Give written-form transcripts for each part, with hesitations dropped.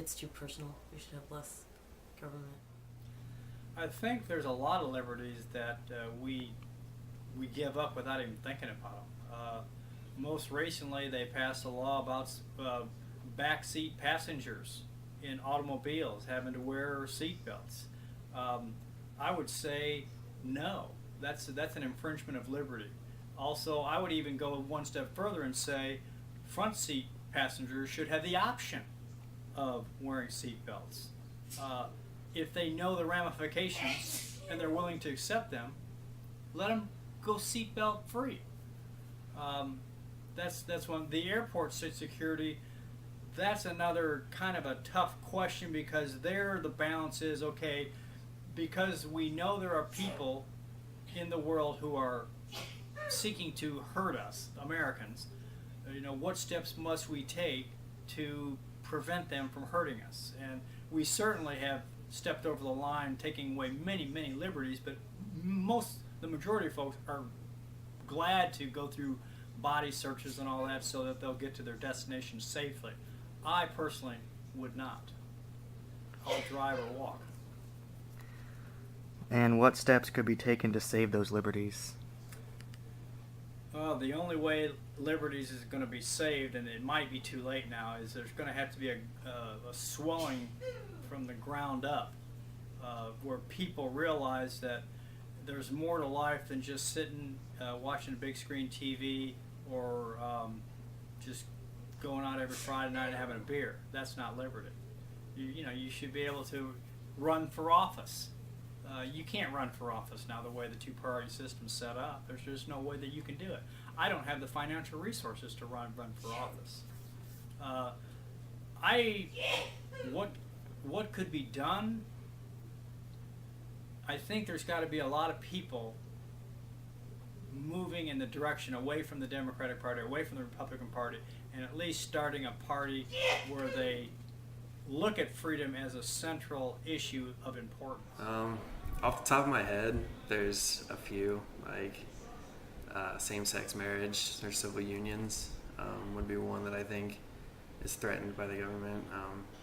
gets too personal. We should have less government. I think there's a lot of liberties that we give up without even thinking about them. Most recently, they passed a law about backseat passengers in automobiles having to wear seatbelts. I would say no. That's an infringement of liberty. Also, I would even go one step further and say front seat passengers should have the option of wearing seatbelts. If they know the ramifications and they're willing to accept them, let them go seatbelt free. That's one. The airport security. That's another kind of a tough question because there the balance is okay, because we know there are people in the world who are seeking to hurt us, Americans. What steps must we take to prevent them from hurting us? And we certainly have stepped over the line, taking away many, many liberties, but the majority of folks are glad to go through body searches and all that so that they'll get to their destination safely. I personally would not. I'll drive or walk. And what steps could be taken to save those liberties? Well, the only way liberties is going to be saved, and it might be too late now, is there's going to have to be a swelling from the ground up, where people realize that there's more to life than just sitting watching a big screen TV or just going out every Friday night and having a beer. That's not liberty. You should be able to run for office. You can't run for office now the way the two-party system's set up. There's just no way that you can do it. I don't have the financial resources to run for office. What could be done? I think there's got to be a lot of people moving in the direction away from the Democratic Party, away from the Republican Party, and at least starting a party where they look at freedom as a central issue of importance. Off the top of my head, there's a few, like same-sex marriage or civil unions would be one that I think is threatened by the government.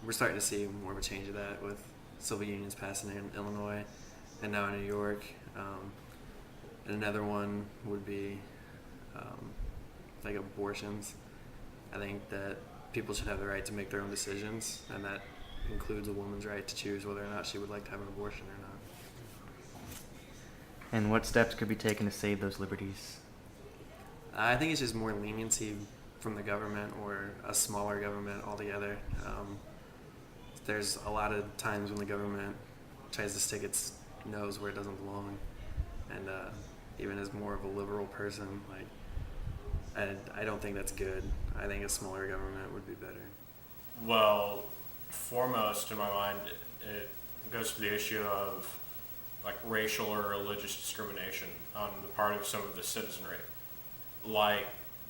We're starting to see more of a change of that with civil unions passing in Illinois and now in New York. And another one would be like abortions. I think that people should have the right to make their own decisions, and that includes a woman's right to choose whether or not she would like to have an abortion or not. And what steps could be taken to save those liberties? I think it's just more leniency from the government or a smaller government altogether. There's a lot of times when the government tries to stick its nose where it doesn't belong, and even as more of a liberal person, I don't think that's good. I think a smaller government would be better. Well, foremost in my mind, it goes to the issue of racial or religious discrimination on the part of some of the citizenry.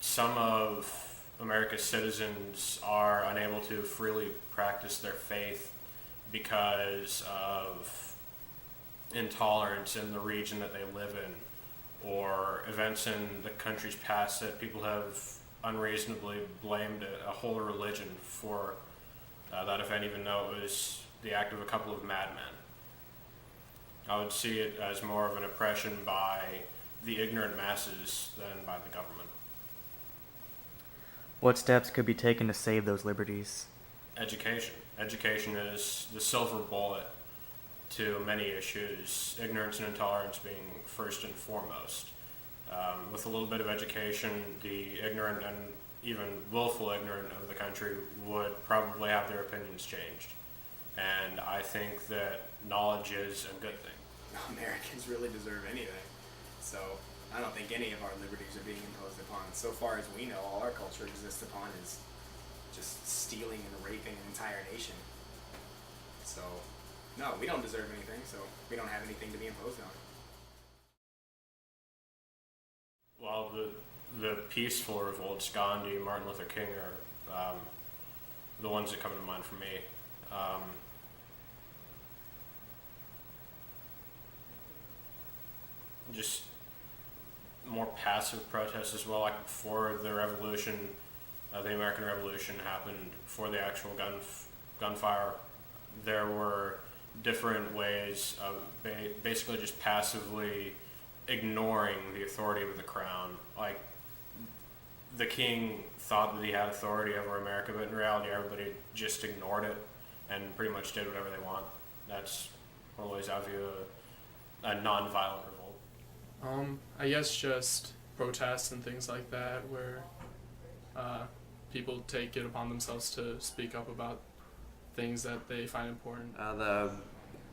Some of America's citizens are unable to freely practice their faith because of intolerance in the region that they live in, or events in the country's past that people have unreasonably blamed a whole religion for that event, even though it was the act of a couple of madmen. I would see it as more of an oppression by the ignorant masses than by the government. What steps could be taken to save those liberties? Education. Education is the silver bullet to many issues, ignorance and intolerance being first and foremost. With a little bit of education, the ignorant and even willful ignorant of the country would probably have their opinions changed. And I think that knowledge is a good thing. Americans really deserve anything. So I don't think any of our liberties are being imposed upon. So far as we know, all our culture exists upon is just stealing and raping an entire nation. So no, we don't deserve anything, so we don't have anything to be imposed on. Well, the peaceful revolts, Gandhi, Martin Luther King, are the ones that come to mind for me. Just more passive protests as well. Before the revolution, the American Revolution happened, before the actual gun gunfire. There were different ways of basically just passively ignoring the authority of the crown. Like, the king thought that he had authority over America, but in reality, everybody just ignored it and pretty much did whatever they want. That's one of the ways I view a non-violent revolt. I guess just protests and things like that, where people take it upon themselves to speak up about things that they find important. The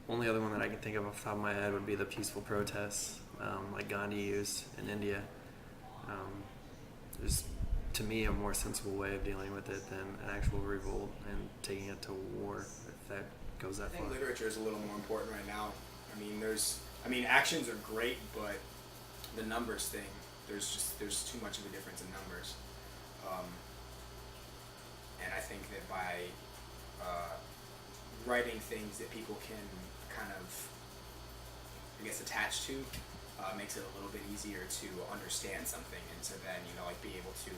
only other one that I can think of off the top of my head would be the peaceful protests, like Gandhi used in India. There's, to me, a more sensible way of dealing with it than an actual revolt and taking it to war, if that goes that I think far. literature is a little more important right now. I mean, actions are great, but the numbers thing, there's too much of a difference in numbers. And I think that by writing things that people can kind of, I guess, attach to, makes it a little bit easier to understand something and to then, like, be able to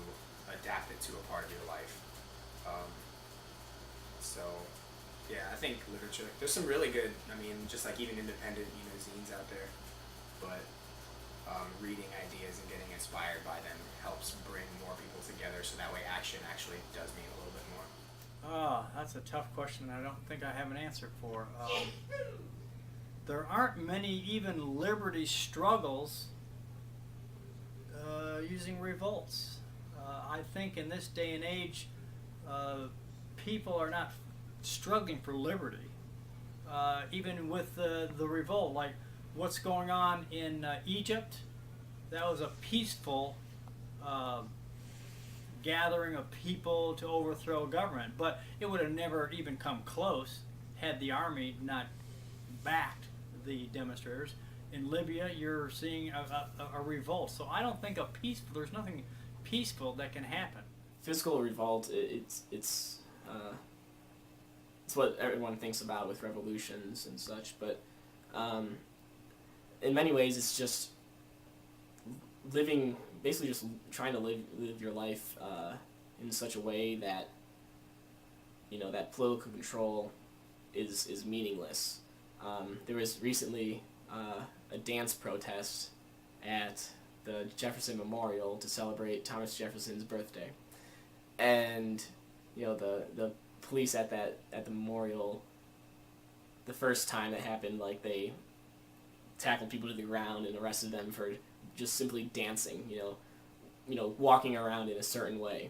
adapt it to a part of your life. So, yeah, I think literature, there's some really good, just like even independent, zines out there, but reading ideas and getting inspired by them helps bring more people together, so that way action actually does mean a little bit more. Oh, that's a tough question I don't think I have an answer for. There aren't many even liberty struggles using revolts. I think in this day and age, people are not struggling for liberty. Even with the revolt, like what's going on in Egypt, that was a peaceful gathering of people to overthrow government, but it would have never even come close had the army not backed the demonstrators. In Libya, you're seeing a revolt. So I don't think there's nothing peaceful that can happen. Physical revolt, it's what everyone thinks about with revolutions and such, but in many ways it's just basically just trying to live your life in such a way that, that political control is meaningless. There was recently a dance protest at the Jefferson Memorial to celebrate Thomas Jefferson's birthday, and the police at the memorial, the first time it happened, like, they tackled people to the ground and arrested them for just simply dancing, walking around in a certain way.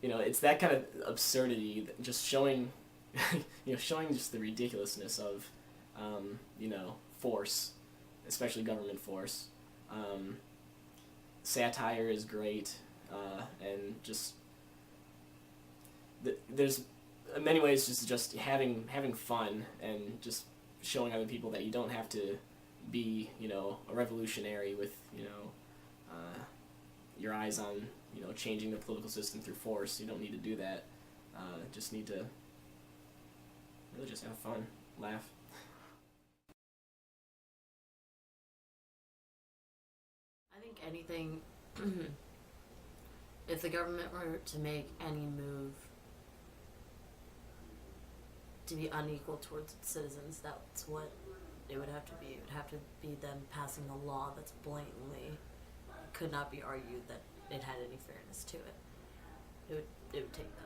It's that kind of absurdity, just showing showing just the ridiculousness of force, especially government force. Satire is great, and just there's in many ways just having fun and just showing other people that you don't have to be a revolutionary with your eyes on changing the political system through force. You don't need to do that. Just need to really just have fun, laugh. I think anything, if the government were to make any move to be unequal towards its citizens, that's what it would have to be. It would have to be them passing a law that's blatantly, could not be argued that it had any fairness to it. It would take that.